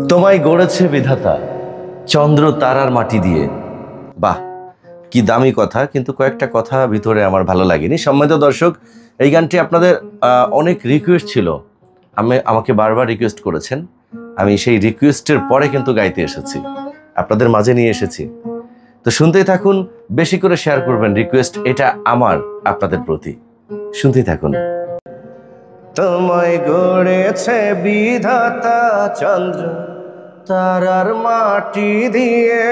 তোমায় গড়েছে বিধাতা চন্দ্র তারার মাটি দিয়ে। বাহ, কি দামি কথা, কিন্তু কয়েকটা কথা ভিতরে আমার ভালো লাগেনি। সম্মানিত দর্শক, এই গানটি আপনাদের অনেক রিকোয়েস্ট ছিল, আমাকে বারবার রিকোয়েস্ট করেছেন। আমি সেই রিকোয়েস্টের পরে কিন্তু গাইতে এসেছি, আপনাদের মাঝে নিয়ে এসেছি। তো শুনতেই থাকুন, বেশি করে শেয়ার করবেন। রিকোয়েস্ট এটা আমার আপনাদের প্রতি, শুনতেই থাকুন। তোমায় গড়েছে বিধাতা চন্দ্র তারার মাটি দিয়ে,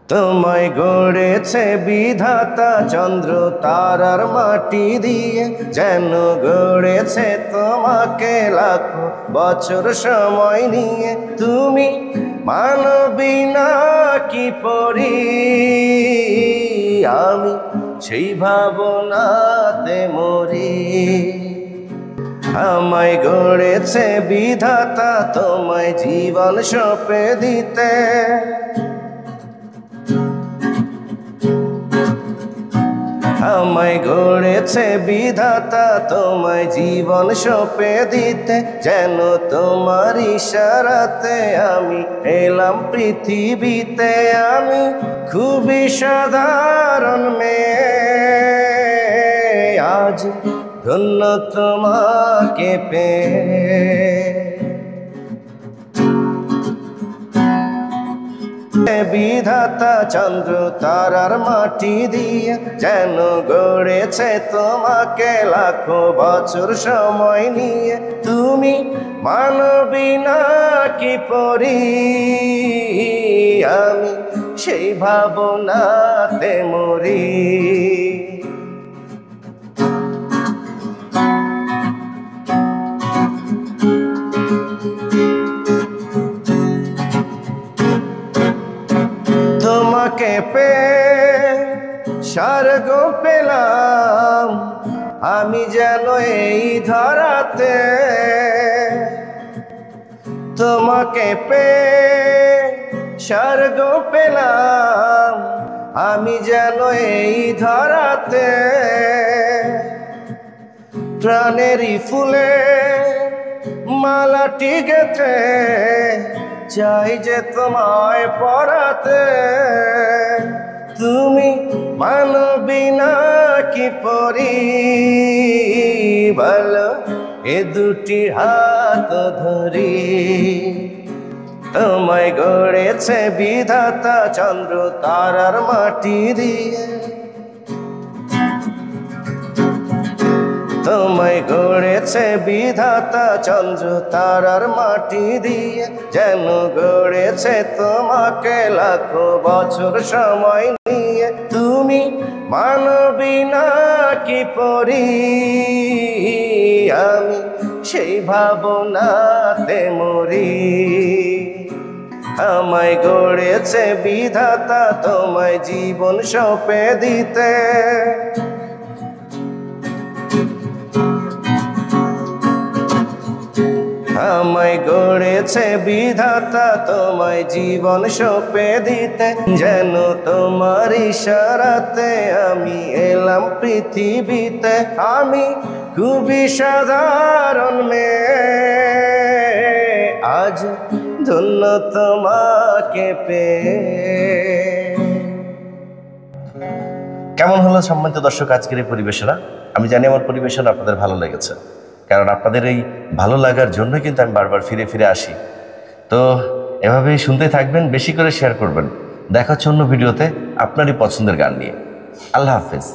তোমায় গড়েছে বিধাতা চন্দ্র তারার মাটি দিয়ে, যেন গড়েছে তোমাকে লাখো বছর সময় নিয়ে। তুমি মানবী না কি পরি, আমি সেই ভাবনাতে মরি। আমায় গড়েছে বিধাতা তোমায় জীবন সঁপে দিতে, আমায় গড়েছে বিধাতা তোমায় জীবন সঁপে দিতে, যেন তোমার ইশারাতে আমি এলাম পৃথিবীতে। আমি খুবই সাধারণ মেয়ে, আজ ধন্য তোমাকে পেয়ে। বিধাতা চন্দ্র তারার মাটি দিয়ে, যেন গড়েছে তোমাকে লাখো বছর সময় নিয়ে। তুমি মানবী না কি পরি, আমি সেই ভাবনাতে মরি। তোমাকে পেয়ে স্বর্গ পেলাম আমি যেন এই ধরাতে, তোমাকে পেয়ে স্বর্গ পেলাম আমি যেন এই ধরাতে। প্রাণেরই ফুলে মালাটি গেথে চাই যে তোমায় পরাতে। তুমি মানবী না কি পরি, বলো এ দুটি হাত ধরি। তোমায় গড়েছে বিধাতা চন্দ্র তারার মাটি দিয়ে, তোমায় গড়েছে বিধাতা চন্দ্র তারার মাটি দিয়ে, যেন গড়েছে তোমাকে লাখো বছর সময় নিয়ে। তুমি মানবী না কি পরি, আমি সেই ভাবনাতে মরি। আমায় গড়েছে বিধাতা তোমায় জীবন সঁপে দিতে, আমায় গড়েছে বিধাতা তোমায় জীবন সঁপে দিতে, যেন তোমার ইশারাতে আমি এলাম পৃথিবীতে। আমি খুবই সাধারণ মেয়ে, আজ ধন্য তোমাকে পেয়ে। কেমন হলো সম্মানিত দর্শক আজকের এই পরিবেশনা? আমি জানি আমার পরিবেশনা আপনাদের ভালো লেগেছে, কারণ আপনাদের এই ভালো লাগার জন্য কিন্তু আমি বারবার ফিরে ফিরে আসি। তো এভাবেই শুনতে থাকবেন, বেশি করে শেয়ার করবেন। দেখা হচ্ছে অন্য ভিডিওতে আপনারই পছন্দের গান নিয়ে। আল্লাহ হাফেজ।